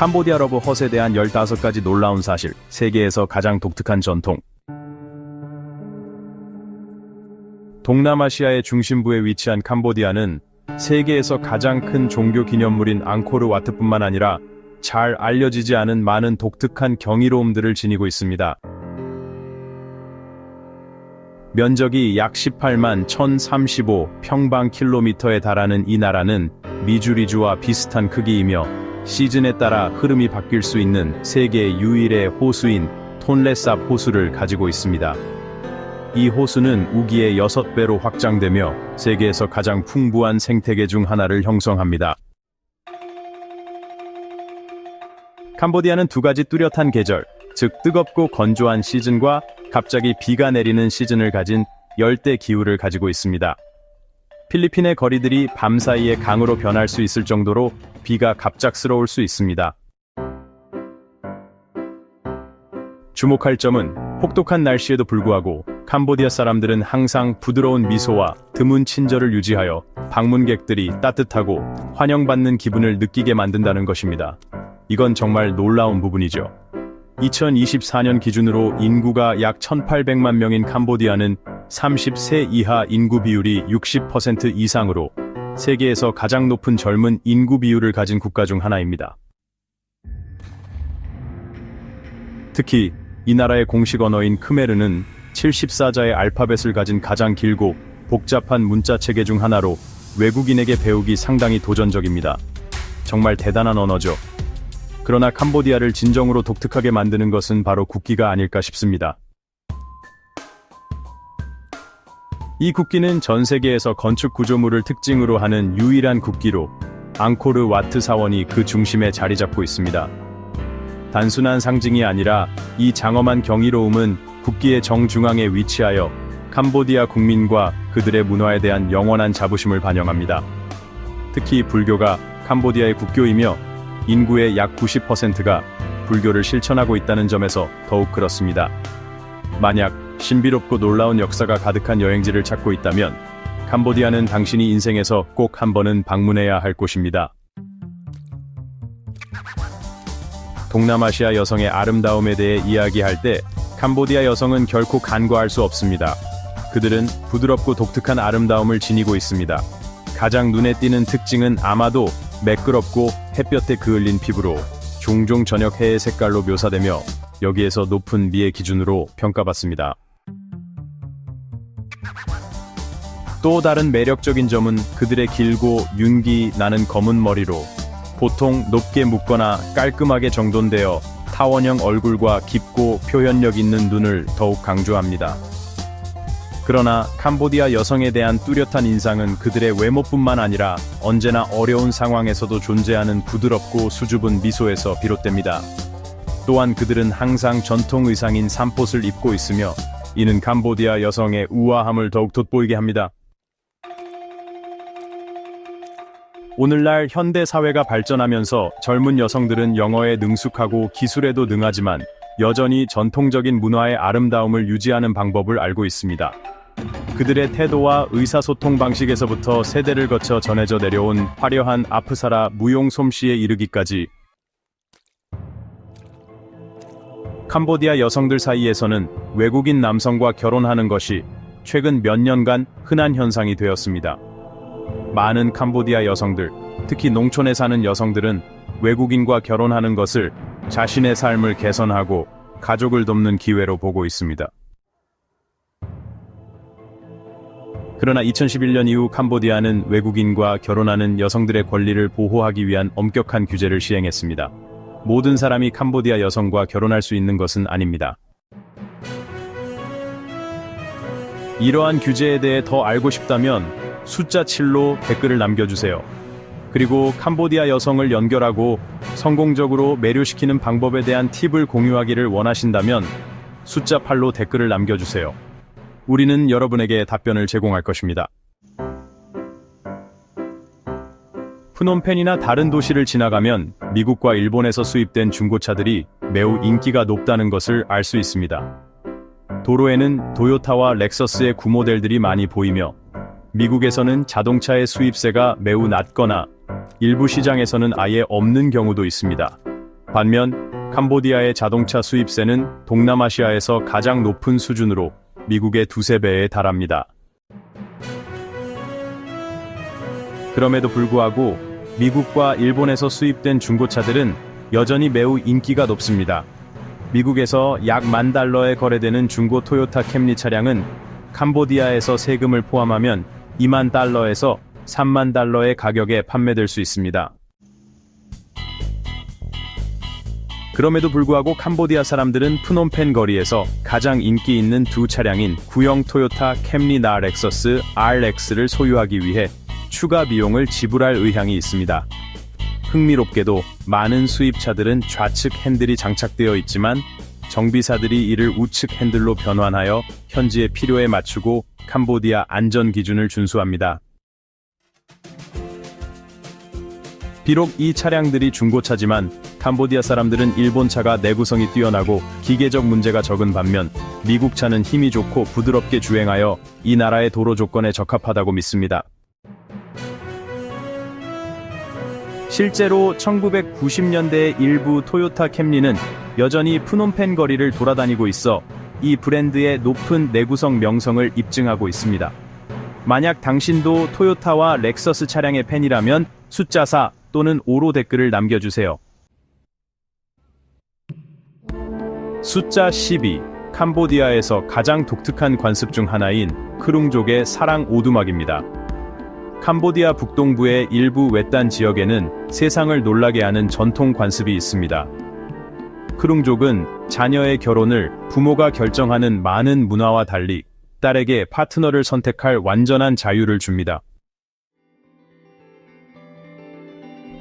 캄보디아 러브 헛에 대한 15가지 놀라운 사실, 세계에서 가장 독특한 전통. 동남아시아의 중심부에 위치한 캄보디아는 세계에서 가장 큰 종교 기념물인 앙코르 와트뿐만 아니라 잘 알려지지 않은 많은 독특한 경이로움들을 지니고 있습니다. 면적이 약 18만 1035평방킬로미터에 달하는 이 나라는 미주리주와 비슷한 크기이며 시즌에 따라 흐름이 바뀔 수 있는 세계 유일의 호수인 톤레삽 호수를 가지고 있습니다. 이 호수는 우기의 6배로 확장되며 세계에서 가장 풍부한 생태계 중 하나를 형성합니다. 캄보디아는 두 가지 뚜렷한 계절, 즉 뜨겁고 건조한 시즌과 갑자기 비가 내리는 시즌을 가진 열대 기후를 가지고 있습니다. 필리핀의 거리들이 밤사이에 강으로 변할 수 있을 정도로 비가 갑작스러울 수 있습니다. 주목할 점은 혹독한 날씨에도 불구하고 캄보디아 사람들은 항상 부드러운 미소와 드문 친절을 유지하여 방문객들이 따뜻하고 환영받는 기분을 느끼게 만든다는 것입니다. 이건 정말 놀라운 부분이죠. 2024년 기준으로 인구가 약 1,800만 명인 캄보디아는 30세 이하 인구 비율이 60% 이상으로 세계에서 가장 높은 젊은 인구 비율을 가진 국가 중 하나입니다. 특히 이 나라의 공식 언어인 크메르는 74자의 알파벳을 가진 가장 길고 복잡한 문자 체계 중 하나로 외국인에게 배우기 상당히 도전적입니다. 정말 대단한 언어죠. 그러나 캄보디아를 진정으로 독특하게 만드는 것은 바로 국기가 아닐까 싶습니다. 이 국기는 전 세계에서 건축 구조물을 특징으로 하는 유일한 국기로 앙코르 와트 사원이 그 중심에 자리 잡고 있습니다. 단순한 상징이 아니라 이 장엄한 경이로움은 국기의 정중앙에 위치하여 캄보디아 국민과 그들의 문화에 대한 영원한 자부심을 반영합니다. 특히 불교가 캄보디아의 국교이며 인구의 약 90%가 불교를 실천하고 있다는 점에서 더욱 그렇습니다. 만약 신비롭고 놀라운 역사가 가득한 여행지를 찾고 있다면 캄보디아는 당신이 인생에서 꼭 한 번은 방문해야 할 곳입니다. 동남아시아 여성의 아름다움에 대해 이야기할 때 캄보디아 여성은 결코 간과할 수 없습니다. 그들은 부드럽고 독특한 아름다움을 지니고 있습니다. 가장 눈에 띄는 특징은 아마도 매끄럽고 햇볕에 그을린 피부로 종종 저녁 해의 색깔로 묘사되며 여기에서 높은 미의 기준으로 평가받습니다. 또 다른 매력적인 점은 그들의 길고 윤기 나는 검은 머리로 보통 높게 묶거나 깔끔하게 정돈되어 타원형 얼굴과 깊고 표현력 있는 눈을 더욱 강조합니다. 그러나 캄보디아 여성에 대한 뚜렷한 인상은 그들의 외모뿐만 아니라 언제나 어려운 상황에서도 존재하는 부드럽고 수줍은 미소에서 비롯됩니다. 또한 그들은 항상 전통 의상인 삼폿을 입고 있으며 이는 캄보디아 여성의 우아함을 더욱 돋보이게 합니다. 오늘날 현대 사회가 발전하면서 젊은 여성들은 영어에 능숙하고 기술에도 능하지만 여전히 전통적인 문화의 아름다움을 유지하는 방법을 알고 있습니다. 그들의 태도와 의사소통 방식에서부터 세대를 거쳐 전해져 내려온 화려한 아프사라 무용 솜씨에 이르기까지 캄보디아 여성들 사이에서는 외국인 남성과 결혼하는 것이 최근 몇 년간 흔한 현상이 되었습니다. 많은 캄보디아 여성들, 특히 농촌에 사는 여성들은 외국인과 결혼하는 것을 자신의 삶을 개선하고 가족을 돕는 기회로 보고 있습니다. 그러나 2011년 이후 캄보디아는 외국인과 결혼하는 여성들의 권리를 보호하기 위한 엄격한 규제를 시행했습니다. 모든 사람이 캄보디아 여성과 결혼할 수 있는 것은 아닙니다. 이러한 규제에 대해 더 알고 싶다면 숫자 7로 댓글을 남겨주세요. 그리고 캄보디아 여성을 연결하고 성공적으로 매료시키는 방법에 대한 팁을 공유하기를 원하신다면 숫자 8로 댓글을 남겨주세요. 우리는 여러분에게 답변을 제공할 것입니다. 프놈펜이나 다른 도시를 지나가면 미국과 일본에서 수입된 중고차들이 매우 인기가 높다는 것을 알 수 있습니다. 도로에는 도요타와 렉서스의 구모델들이 많이 보이며 미국에서는 자동차의 수입세가 매우 낮거나 일부 시장에서는 아예 없는 경우도 있습니다. 반면 캄보디아의 자동차 수입세는 동남아시아에서 가장 높은 수준으로 미국의 2~3배에 달합니다. 그럼에도 불구하고 미국과 일본에서 수입된 중고차들은 여전히 매우 인기가 높습니다. 미국에서 약 $10,000에 거래되는 중고 토요타 캠리 차량은 캄보디아에서 세금을 포함하면 $20,000에서 $30,000의 가격에 판매될 수 있습니다. 그럼에도 불구하고 캄보디아 사람들은 프놈펜 거리에서 가장 인기 있는 두 차량인 구형 토요타 캠리 나 렉서스 RX를 소유하기 위해 추가 비용을 지불할 의향이 있습니다. 흥미롭게도 많은 수입차들은 좌측 핸들이 장착되어 있지만 정비사들이 이를 우측 핸들로 변환하여 현지의 필요에 맞추고 캄보디아 안전 기준을 준수합니다. 비록 이 차량들이 중고차지만 캄보디아 사람들은 일본차가 내구성이 뛰어나고 기계적 문제가 적은 반면 미국 차는 힘이 좋고 부드럽게 주행하여 이 나라의 도로 조건에 적합하다고 믿습니다. 실제로 1990년대의 일부 토요타 캠리는 여전히 프놈펜 거리를 돌아다니고 있어 이 브랜드의 높은 내구성 명성을 입증하고 있습니다. 만약 당신도 토요타와 렉서스 차량의 팬이라면 숫자 4 또는 5로 댓글을 남겨주세요. 숫자 12. 캄보디아에서 가장 독특한 관습 중 하나인 크룽족의 사랑 오두막입니다. 캄보디아 북동부의 일부 외딴 지역에는 세상을 놀라게 하는 전통 관습이 있습니다. 크룽족은 자녀의 결혼을 부모가 결정하는 많은 문화와 달리 딸에게 파트너를 선택할 완전한 자유를 줍니다.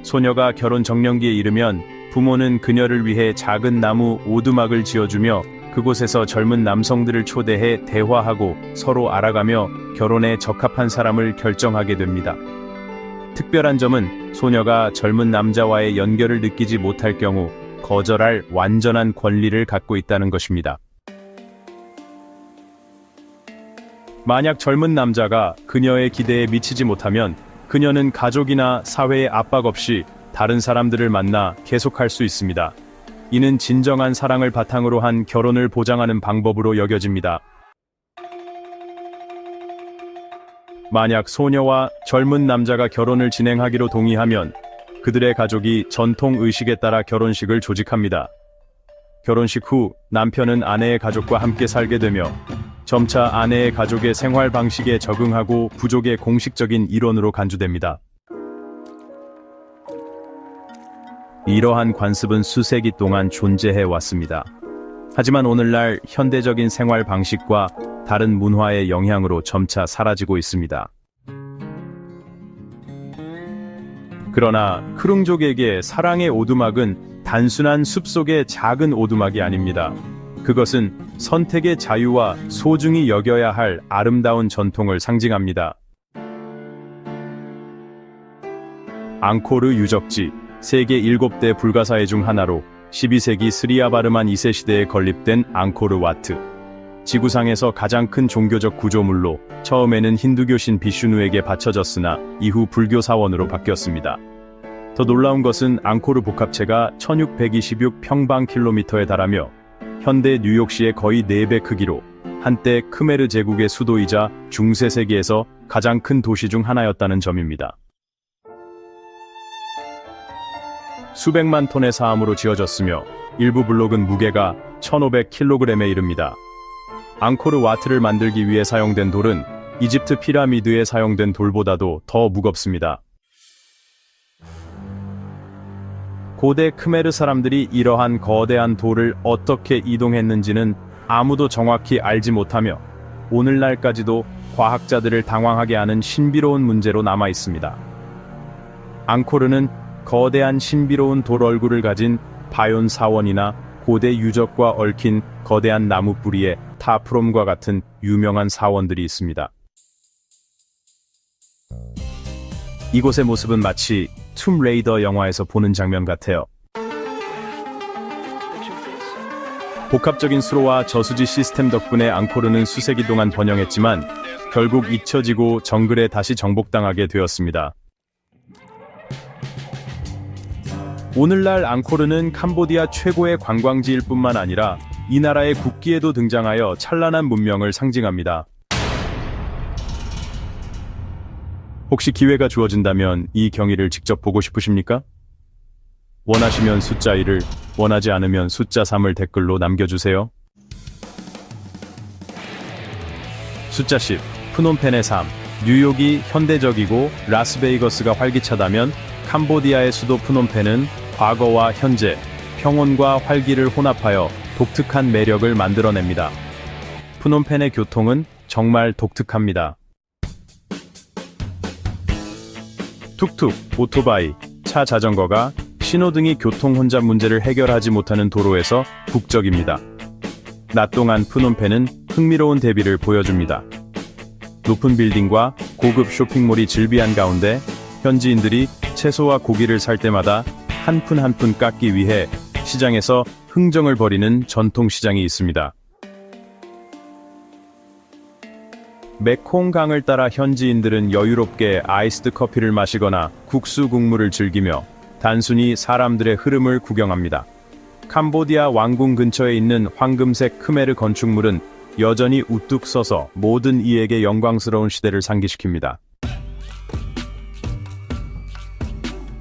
소녀가 결혼 정년기에 이르면 부모는 그녀를 위해 작은 나무 오두막을 지어주며 그곳에서 젊은 남성들을 초대해 대화하고 서로 알아가며 결혼에 적합한 사람을 결정하게 됩니다. 특별한 점은 소녀가 젊은 남자와의 연결을 느끼지 못할 경우 거절할 완전한 권리를 갖고 있다는 것입니다. 만약 젊은 남자가 그녀의 기대에 미치지 못하면 그녀는 가족이나 사회의 압박 없이 다른 사람들을 만나 계속할 수 있습니다. 이는 진정한 사랑을 바탕으로 한 결혼을 보장하는 방법으로 여겨집니다. 만약 소녀와 젊은 남자가 결혼을 진행하기로 동의하면 그들의 가족이 전통 의식에 따라 결혼식을 조직합니다. 결혼식 후 남편은 아내의 가족과 함께 살게 되며 점차 아내의 가족의 생활 방식에 적응하고 부족의 공식적인 일원으로 간주됩니다. 이러한 관습은 수세기 동안 존재해 왔습니다. 하지만 오늘날 현대적인 생활 방식과 다른 문화의 영향으로 점차 사라지고 있습니다. 그러나 크룽족에게 사랑의 오두막은 단순한 숲속의 작은 오두막이 아닙니다. 그것은 선택의 자유와 소중히 여겨야 할 아름다운 전통을 상징합니다. 앙코르 유적지, 세계 7대 불가사의 중 하나로 12세기 스리야바르만 2세 시대에 건립된 앙코르 와트. 지구상에서 가장 큰 종교적 구조물로 처음에는 힌두교 신 비슈누에게 바쳐졌으나 이후 불교 사원으로 바뀌었습니다. 더 놀라운 것은 앙코르 복합체가 1626평방킬로미터에 달하며 현대 뉴욕시의 거의 4배 크기로 한때 크메르 제국의 수도이자 중세 세계에서 가장 큰 도시 중 하나였다는 점입니다. 수백만 톤의 사암으로 지어졌으며 일부 블록은 무게가 1500kg에 이릅니다. 앙코르 와트를 만들기 위해 사용된 돌은 이집트 피라미드에 사용된 돌보다도 더 무겁습니다. 고대 크메르 사람들이 이러한 거대한 돌을 어떻게 이동했는지는 아무도 정확히 알지 못하며 오늘날까지도 과학자들을 당황하게 하는 신비로운 문제로 남아 있습니다. 앙코르는 거대한 신비로운 돌 얼굴을 가진 바yon 사원이나 고대 유적과 얽힌 거대한 나무 뿌리에 타프롬과 같은 유명한 사원들이 있습니다. 이곳의 모습은 마치 툼 레이더 영화에서 보는 장면 같아요. 복합적인 수로와 저수지 시스템 덕분에 앙코르는 수세기 동안 번영했지만 결국 잊혀지고 정글에 다시 정복당하게 되었습니다. 오늘날 앙코르는 캄보디아 최고의 관광지일 뿐만 아니라 이 나라의 국기에도 등장하여 찬란한 문명을 상징합니다. 혹시 기회가 주어진다면 이 경기를 직접 보고 싶으십니까? 원하시면 숫자 1을, 원하지 않으면 숫자 3을 댓글로 남겨주세요. 숫자 10. 프놈펜의 삶. 뉴욕이 현대적이고 라스베이거스가 활기차다면 캄보디아의 수도 프놈펜은 과거와 현재, 평온과 활기를 혼합하여 독특한 매력을 만들어냅니다. 프놈펜의 교통은 정말 독특합니다. 툭툭, 오토바이, 차 자전거가 신호등이 교통 혼잡 문제를 해결하지 못하는 도로에서 북적입니다. 낮 동안 프놈펜은 흥미로운 대비를 보여줍니다. 높은 빌딩과 고급 쇼핑몰이 즐비한 가운데 현지인들이 채소와 고기를 살 때마다 한 푼 한 푼 깎기 위해 시장에서 흥정을 벌이는 전통시장이 있습니다. 메콩강을 따라 현지인들은 여유롭게 아이스드 커피를 마시거나 국수 국물을 즐기며 단순히 사람들의 흐름을 구경합니다. 캄보디아 왕궁 근처에 있는 황금색 크메르 건축물은 여전히 우뚝 서서 모든 이에게 영광스러운 시대를 상기시킵니다.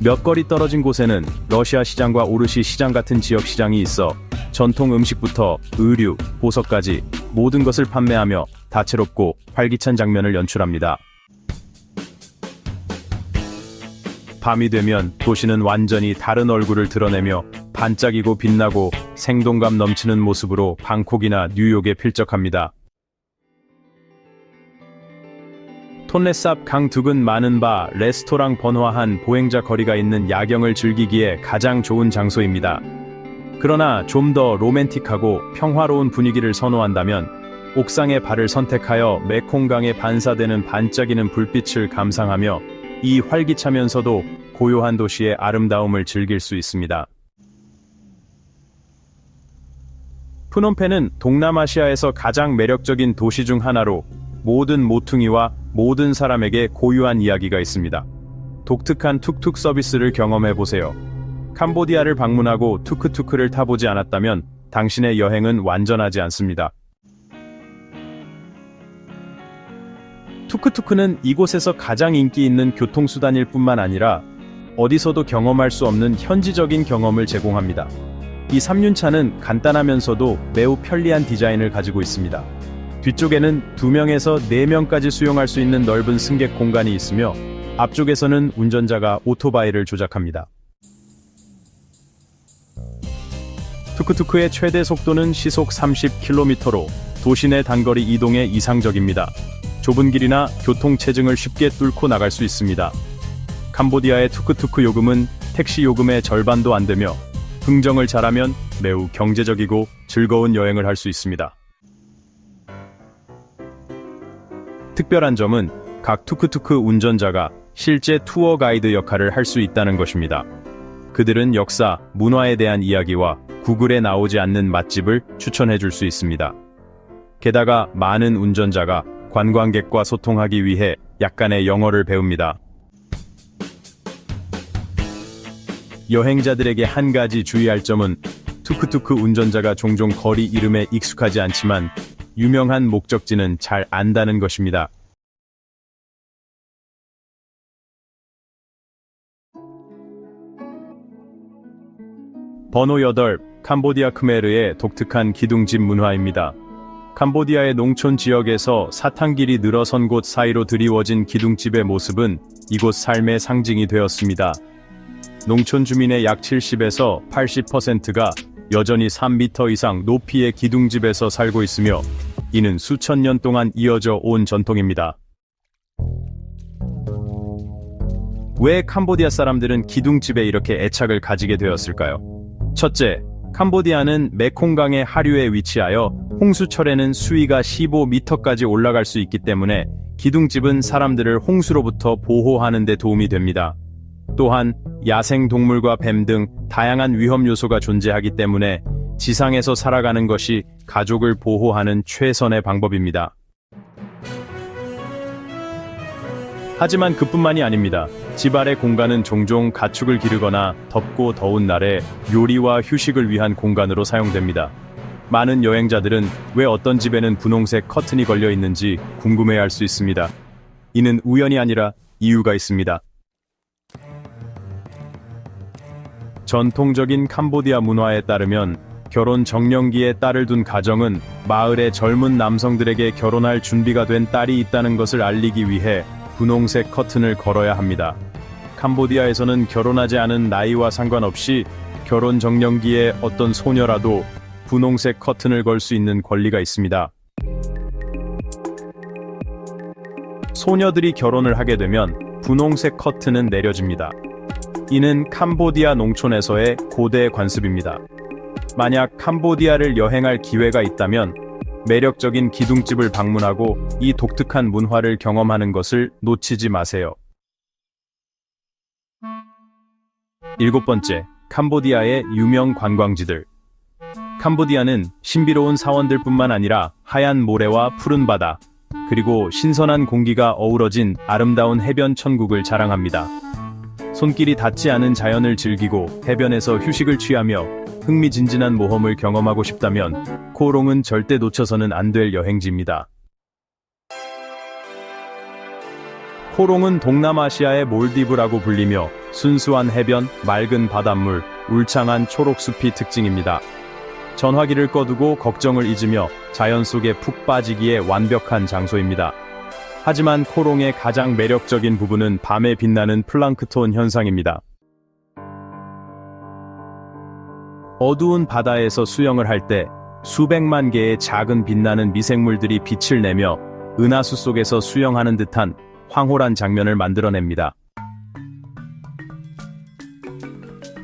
몇 거리 떨어진 곳에는 러시아 시장과 오르시 시장 같은 지역 시장이 있어 전통 음식부터 의류, 보석까지 모든 것을 판매하며 다채롭고 활기찬 장면을 연출합니다. 밤이 되면 도시는 완전히 다른 얼굴을 드러내며 반짝이고 빛나고 생동감 넘치는 모습으로 방콕이나 뉴욕에 필적합니다. 톤레삽 강 두근 많은 바 레스토랑 번화한 보행자 거리가 있는 야경을 즐기기에 가장 좋은 장소입니다. 그러나 좀 더 로맨틱하고 평화로운 분위기를 선호한다면 옥상의 발을 선택하여 메콩강에 반사되는 반짝이는 불빛을 감상하며 이 활기차면서도 고요한 도시의 아름다움을 즐길 수 있습니다. 프놈펜은 동남아시아에서 가장 매력적인 도시 중 하나로 모든 모퉁이와 모든 사람에게 고유한 이야기가 있습니다. 독특한 툭툭 서비스를 경험해보세요. 캄보디아를 방문하고 투크투크를 타보지 않았다면 당신의 여행은 완전하지 않습니다. 투크투크는 이곳에서 가장 인기 있는 교통수단일 뿐만 아니라 어디서도 경험할 수 없는 현지적인 경험을 제공합니다. 이 3륜차는 간단하면서도 매우 편리한 디자인을 가지고 있습니다. 뒤쪽에는 2명에서 4명까지 수용할 수 있는 넓은 승객 공간이 있으며 앞쪽에서는 운전자가 오토바이를 조작합니다. 투크투크의 최대 속도는 시속 30km로 도시 내 단거리 이동에 이상적입니다. 좁은 길이나 교통체증을 쉽게 뚫고 나갈 수 있습니다. 캄보디아의 투크투크 요금은 택시 요금의 절반도 안 되며 흥정을 잘하면 매우 경제적이고 즐거운 여행을 할 수 있습니다. 특별한 점은 각 투크투크 운전자가 실제 투어 가이드 역할을 할 수 있다는 것입니다. 그들은 역사, 문화에 대한 이야기와 구글에 나오지 않는 맛집을 추천해 줄 수 있습니다. 게다가 많은 운전자가 관광객과 소통하기 위해 약간의 영어를 배웁니다. 여행자들에게 한 가지 주의할 점은 투크투크 운전자가 종종 거리 이름에 익숙하지 않지만 유명한 목적지는 잘 안다는 것입니다. 번호 8. 캄보디아 크메르의 독특한 기둥집 문화입니다. 캄보디아의 농촌 지역에서 사탕길이 늘어선 곳 사이로 드리워진 기둥집의 모습은 이곳 삶의 상징이 되었습니다. 농촌 주민의 약 70에서 80%가 여전히 3m 이상 높이의 기둥집에서 살고 있으며 이는 수천 년 동안 이어져 온 전통입니다. 왜 캄보디아 사람들은 기둥집에 이렇게 애착을 가지게 되었을까요? 첫째, 캄보디아는 메콩강의 하류에 위치하여 홍수철에는 수위가 15m까지 올라갈 수 있기 때문에 기둥집은 사람들을 홍수로부터 보호하는 데 도움이 됩니다. 또한 야생 동물과 뱀 등 다양한 위험 요소가 존재하기 때문에 지상에서 살아가는 것이 가족을 보호하는 최선의 방법입니다. 하지만 그뿐만이 아닙니다. 집 아래 공간은 종종 가축을 기르거나 덥고 더운 날에 요리와 휴식을 위한 공간으로 사용됩니다. 많은 여행자들은 왜 어떤 집에는 분홍색 커튼이 걸려 있는지 궁금해할 수 있습니다. 이는 우연이 아니라 이유가 있습니다. 전통적인 캄보디아 문화에 따르면 결혼 정년기에 딸을 둔 가정은 마을의 젊은 남성들에게 결혼할 준비가 된 딸이 있다는 것을 알리기 위해 분홍색 커튼을 걸어야 합니다. 캄보디아에서는 결혼하지 않은 나이와 상관없이 결혼 정년기에 어떤 소녀라도 분홍색 커튼을 걸 수 있는 권리가 있습니다. 소녀들이 결혼을 하게 되면 분홍색 커튼은 내려집니다. 이는 캄보디아 농촌에서의 고대 관습입니다. 만약 캄보디아를 여행할 기회가 있다면 매력적인 기둥집을 방문하고 이 독특한 문화를 경험하는 것을 놓치지 마세요. 7번째, 캄보디아의 유명 관광지들. 캄보디아는 신비로운 사원들뿐만 아니라 하얀 모래와 푸른 바다, 그리고 신선한 공기가 어우러진 아름다운 해변 천국을 자랑합니다. 손길이 닿지 않은 자연을 즐기고 해변에서 휴식을 취하며 흥미진진한 모험을 경험하고 싶다면 코오롱은 절대 놓쳐서는 안 될 여행지입니다. 코오롱은 동남아시아의 몰디브라고 불리며 순수한 해변, 맑은 바닷물, 울창한 초록숲이 특징입니다. 전화기를 꺼두고 걱정을 잊으며 자연 속에 푹 빠지기에 완벽한 장소입니다. 하지만 코오롱의 가장 매력적인 부분은 밤에 빛나는 플랑크톤 현상입니다. 어두운 바다에서 수영을 할 때 수백만 개의 작은 빛나는 미생물들이 빛을 내며 은하수 속에서 수영하는 듯한 황홀한 장면을 만들어냅니다.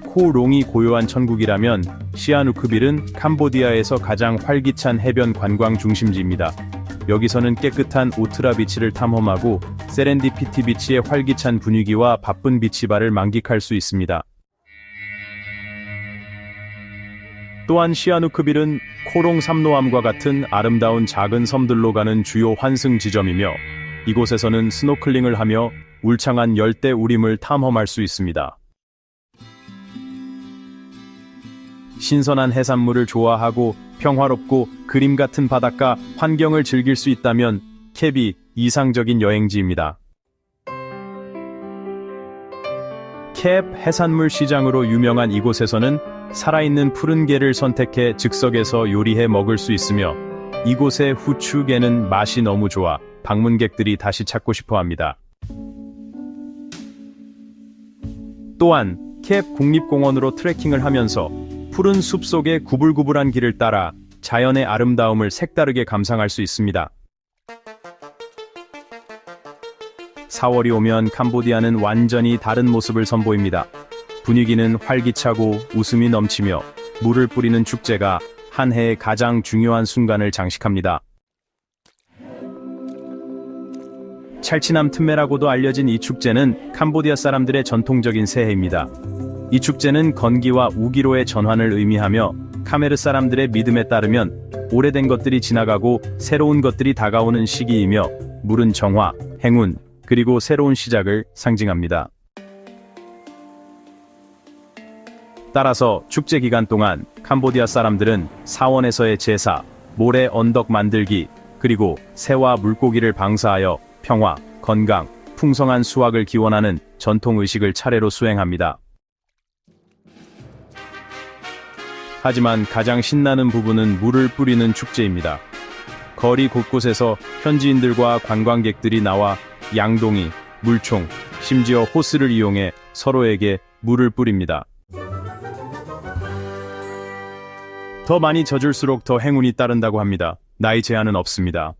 코오롱이 고요한 천국이라면 시아누크빌은 캄보디아에서 가장 활기찬 해변 관광 중심지입니다. 여기서는 깨끗한 오트라 비치를 탐험하고 세렌디피티 비치의 활기찬 분위기와 바쁜 비치바를 만끽할 수 있습니다. 또한 시아누크빌은 코롱 삼노암과 같은 아름다운 작은 섬들로 가는 주요 환승 지점이며 이곳에서는 스노클링을 하며 울창한 열대 우림을 탐험할 수 있습니다. 신선한 해산물을 좋아하고 평화롭고 그림 같은 바닷가 환경을 즐길 수 있다면 캡이 이상적인 여행지입니다. 캡 해산물 시장으로 유명한 이곳에서는 살아있는 푸른 게를 선택해 즉석에서 요리해 먹을 수 있으며 이곳의 후추게는 맛이 너무 좋아 방문객들이 다시 찾고 싶어 합니다. 또한 캡 국립공원으로 트레킹을 하면서 푸른 숲 속의 구불구불한 길을 따라 자연의 아름다움을 색다르게 감상할 수 있습니다. 4월이 오면 캄보디아는 완전히 다른 모습을 선보입니다. 분위기는 활기차고 웃음이 넘치며 물을 뿌리는 축제가 한 해의 가장 중요한 순간을 장식합니다. 찰치남 틈메라고도 알려진 이 축제는 캄보디아 사람들의 전통적인 새해입니다. 이 축제는 건기와 우기로의 전환을 의미하며 카메르 사람들의 믿음에 따르면 오래된 것들이 지나가고 새로운 것들이 다가오는 시기이며 물은 정화, 행운, 그리고 새로운 시작을 상징합니다. 따라서 축제 기간 동안 캄보디아 사람들은 사원에서의 제사, 모래 언덕 만들기, 그리고 새와 물고기를 방사하여 평화, 건강, 풍성한 수확을 기원하는 전통 의식을 차례로 수행합니다. 하지만 가장 신나는 부분은 물을 뿌리는 축제입니다. 거리 곳곳에서 현지인들과 관광객들이 나와 양동이, 물총, 심지어 호스를 이용해 서로에게 물을 뿌립니다. 더 많이 젖을수록 더 행운이 따른다고 합니다. 나이 제한은 없습니다.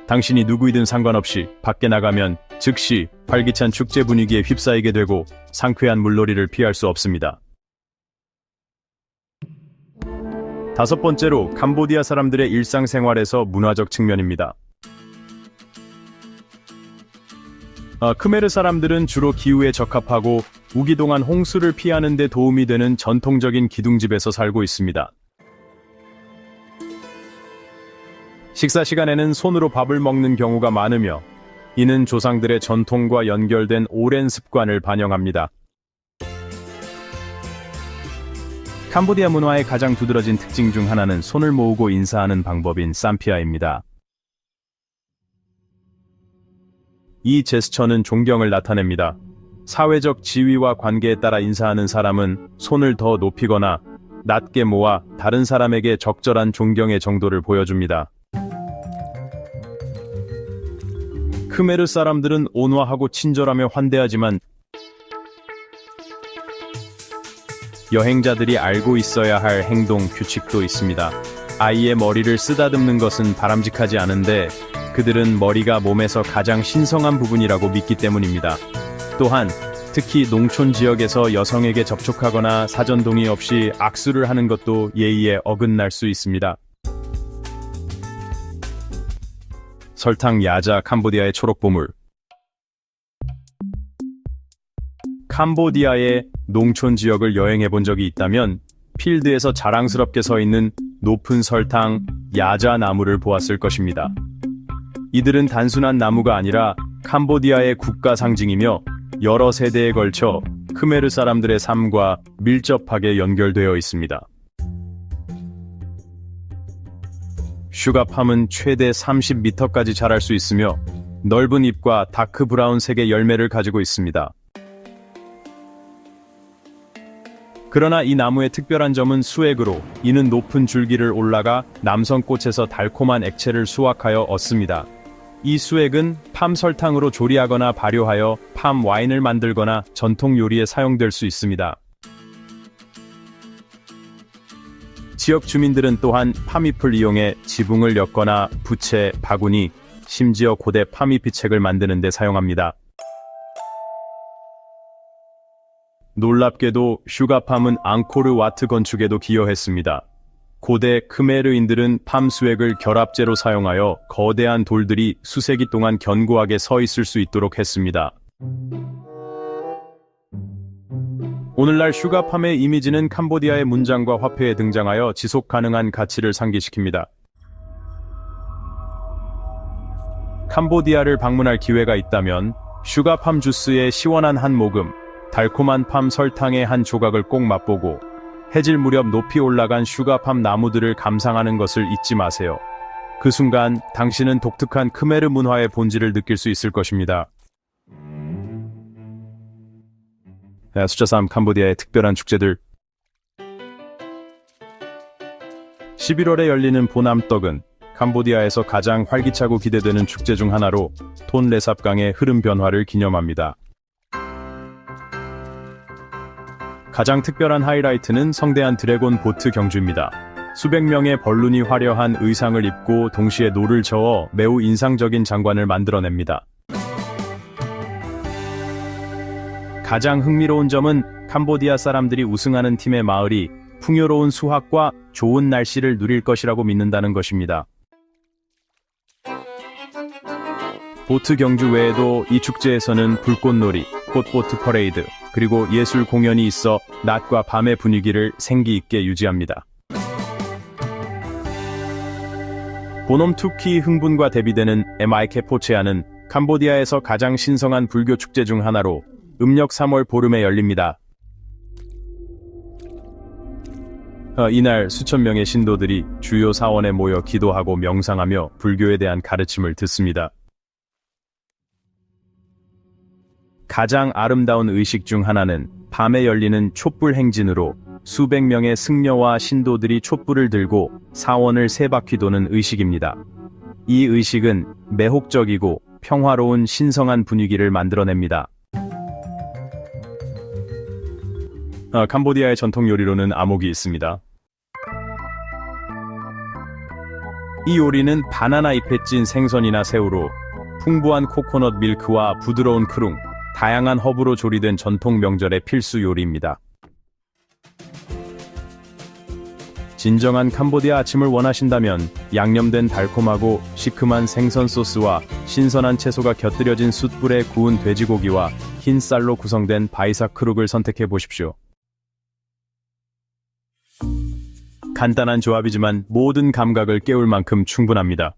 당신이 누구이든 상관없이 밖에 나가면 즉시 활기찬 축제 분위기에 휩싸이게 되고 상쾌한 물놀이를 피할 수 없습니다. 5번째로 캄보디아 사람들의 일상생활에서 문화적 측면입니다. 크메르 사람들은 주로 기후에 적합하고 우기동안 홍수를 피하는 데 도움이 되는 전통적인 기둥집에서 살고 있습니다. 식사 시간에는 손으로 밥을 먹는 경우가 많으며 이는 조상들의 전통과 연결된 오랜 습관을 반영합니다. 캄보디아 문화의 가장 두드러진 특징 중 하나는 손을 모으고 인사하는 방법인 삼피아입니다. 이 제스처는 존경을 나타냅니다. 사회적 지위와 관계에 따라 인사하는 사람은 손을 더 높이거나 낮게 모아 다른 사람에게 적절한 존경의 정도를 보여줍니다. 크메르 사람들은 온화하고 친절하며 환대하지만 여행자들이 알고 있어야 할 행동 규칙도 있습니다. 아이의 머리를 쓰다듬는 것은 바람직하지 않은데 그들은 머리가 몸에서 가장 신성한 부분이라고 믿기 때문입니다. 또한 특히 농촌 지역에서 여성에게 접촉하거나 사전 동의 없이 악수를 하는 것도 예의에 어긋날 수 있습니다. 설탕 야자 캄보디아의 초록보물. 캄보디아의 농촌 지역을 여행해 본 적이 있다면 필드에서 자랑스럽게 서 있는 높은 설탕 야자 나무를 보았을 것입니다. 이들은 단순한 나무가 아니라 캄보디아의 국가 상징이며 여러 세대에 걸쳐 크메르 사람들의 삶과 밀접하게 연결되어 있습니다. 슈가팜은 최대 30m까지 자랄 수 있으며 넓은 잎과 다크 브라운색의 열매를 가지고 있습니다. 그러나 이 나무의 특별한 점은 수액으로 이는 높은 줄기를 올라가 남성꽃에서 달콤한 액체를 수확하여 얻습니다. 이 수액은 팜 설탕으로 조리하거나 발효하여 팜 와인을 만들거나 전통 요리에 사용될 수 있습니다. 지역 주민들은 또한 팜잎을 이용해 지붕을 엮거나 부채, 바구니, 심지어 고대 팜잎 책을 만드는 데 사용합니다. 놀랍게도 슈가팜은 앙코르 와트 건축에도 기여했습니다. 고대 크메르인들은 팜 수액을 결합제로 사용하여 거대한 돌들이 수세기 동안 견고하게 서 있을 수 있도록 했습니다. 오늘날 슈가팜의 이미지는 캄보디아의 문장과 화폐에 등장하여 지속 가능한 가치를 상기시킵니다. 캄보디아를 방문할 기회가 있다면 슈가팜 주스의 시원한 한 모금, 달콤한 팜 설탕의 한 조각을 꼭 맛보고 해질 무렵 높이 올라간 슈가팜 나무들을 감상하는 것을 잊지 마세요. 그 순간 당신은 독특한 크메르 문화의 본질을 느낄 수 있을 것입니다. 숫자 3 캄보디아의 특별한 축제들. 11월에 열리는 보남떡은 캄보디아에서 가장 활기차고 기대되는 축제 중 하나로 톤레삽강의 흐름 변화를 기념합니다. 가장 특별한 하이라이트는 성대한 드래곤 보트 경주입니다. 수백 명의 벌룬이 화려한 의상을 입고 동시에 노를 저어 매우 인상적인 장관을 만들어냅니다. 가장 흥미로운 점은 캄보디아 사람들이 우승하는 팀의 마을이 풍요로운 수확과 좋은 날씨를 누릴 것이라고 믿는다는 것입니다. 보트 경주 외에도 이 축제에서는 불꽃놀이, 꽃보트 퍼레이드, 그리고 예술 공연이 있어 낮과 밤의 분위기를 생기 있게 유지합니다. 보놈 투키 흥분과 대비되는 MIK 포체아는 캄보디아에서 가장 신성한 불교 축제 중 하나로 음력 3월 보름에 열립니다. 이날 수천 명의 신도들이 주요 사원에 모여 기도하고 명상하며 불교에 대한 가르침을 듣습니다. 가장 아름다운 의식 중 하나는 밤에 열리는 촛불 행진으로 수백 명의 승려와 신도들이 촛불을 들고 사원을 세 바퀴 도는 의식입니다. 이 의식은 매혹적이고 평화로운 신성한 분위기를 만들어냅니다. 캄보디아의 전통 요리로는 아목이 있습니다. 이 요리는 바나나 잎에 찐 생선이나 새우로 풍부한 코코넛 밀크와 부드러운 크룽, 다양한 허브로 조리된 전통 명절의 필수 요리입니다. 진정한 캄보디아 아침을 원하신다면 양념된 달콤하고 시큼한 생선 소스와 신선한 채소가 곁들여진 숯불에 구운 돼지고기와 흰 쌀로 구성된 바이삭 크룩을 선택해 보십시오. 간단한 조합이지만 모든 감각을 깨울 만큼 충분합니다.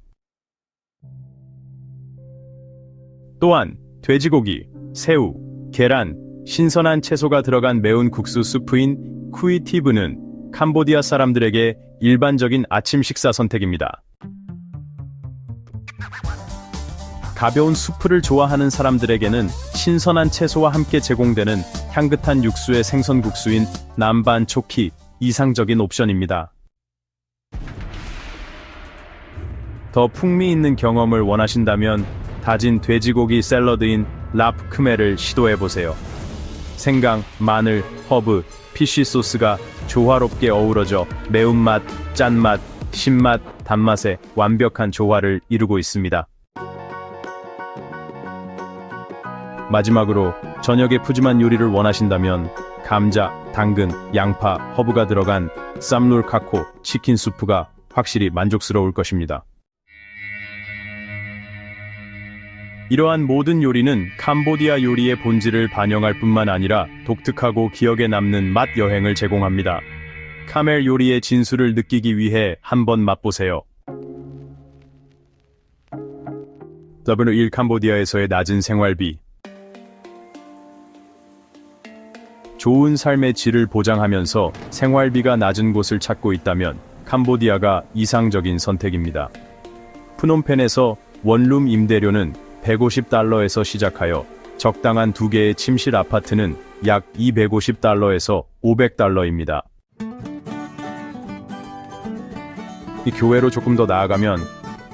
또한 돼지고기, 새우, 계란, 신선한 채소가 들어간 매운 국수 수프인 쿠이티브는 캄보디아 사람들에게 일반적인 아침 식사 선택입니다. 가벼운 수프를 좋아하는 사람들에게는 신선한 채소와 함께 제공되는 향긋한 육수의 생선국수인 남반 초키 이상적인 옵션입니다. 더 풍미 있는 경험을 원하신다면 다진 돼지고기 샐러드인 라프 크메를 시도해보세요. 생강, 마늘, 허브, 피쉬 소스가 조화롭게 어우러져 매운맛, 짠맛, 신맛, 단맛의 완벽한 조화를 이루고 있습니다. 마지막으로 저녁에 푸짐한 요리를 원하신다면 감자, 당근, 양파, 허브가 들어간 쌈룰 카코 치킨 수프가 확실히 만족스러울 것입니다. 이러한 모든 요리는 캄보디아 요리의 본질을 반영할 뿐만 아니라 독특하고 기억에 남는 맛 여행을 제공합니다. 카멜 요리의 진수를 느끼기 위해 한번 맛보세요. W1 캄보디아에서의 낮은 생활비. 좋은 삶의 질을 보장하면서 생활비가 낮은 곳을 찾고 있다면 캄보디아가 이상적인 선택입니다. 프놈펜에서 원룸 임대료는 $150에서 시작하여 적당한 2개의 침실 아파트는 약 $250에서 $500입니다. 이 교외로 조금 더 나아가면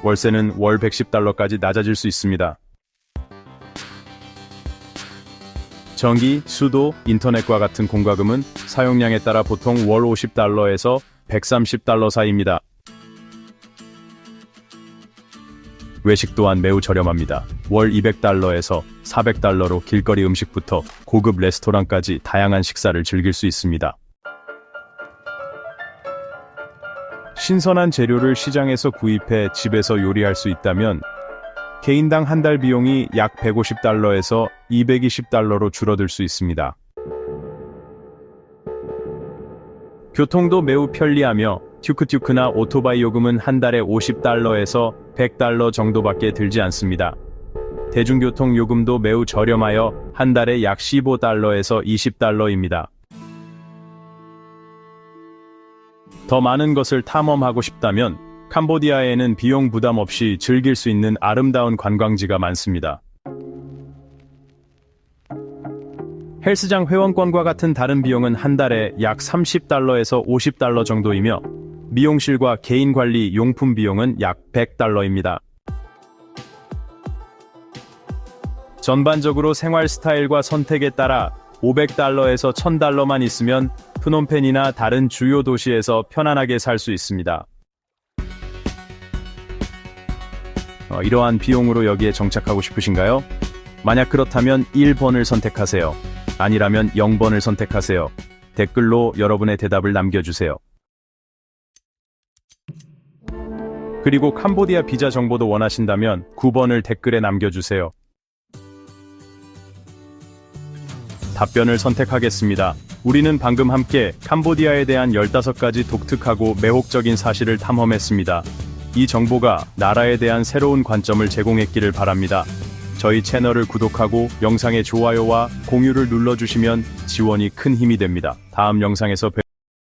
월세는 월 $110까지 낮아질 수 있습니다. 전기, 수도, 인터넷과 같은 공과금은 사용량에 따라 보통 월 $50에서 $130 사이입니다. 외식 또한 매우 저렴합니다. 월 $200에서 $400로 길거리 음식부터 고급 레스토랑까지 다양한 식사를 즐길 수 있습니다. 신선한 재료를 시장에서 구입해 집에서 요리할 수 있다면 개인당 한 달 비용이 약 $150에서 $220로 줄어들 수 있습니다. 교통도 매우 편리하며 튜크튜크나 오토바이 요금은 한 달에 $50에서 $100 정도밖에 들지 않습니다. 대중교통 요금도 매우 저렴하여 한 달에 약 $15에서 $20입니다. 더 많은 것을 탐험하고 싶다면 캄보디아에는 비용 부담 없이 즐길 수 있는 아름다운 관광지가 많습니다. 헬스장 회원권과 같은 다른 비용은 한 달에 약 $30에서 $50 정도이며 미용실과 개인관리 용품 비용은 약 $100입니다. 전반적으로 생활 스타일과 선택에 따라 $500에서 $1000만 있으면 프놈펜이나 다른 주요 도시에서 편안하게 살 수 있습니다. 이러한 비용으로 여기에 정착하고 싶으신가요? 만약 그렇다면 1번을 선택하세요. 아니라면 0번을 선택하세요. 댓글로 여러분의 대답을 남겨주세요. 그리고 캄보디아 비자 정보도 원하신다면 9번을 댓글에 남겨주세요. 답변을 선택하겠습니다. 우리는 방금 함께 캄보디아에 대한 15가지 독특하고 매혹적인 사실을 탐험했습니다. 이 정보가 나라에 대한 새로운 관점을 제공했기를 바랍니다. 저희 채널을 구독하고 영상의 좋아요와 공유를 눌러주시면 지원이 큰 힘이 됩니다. 다음 영상에서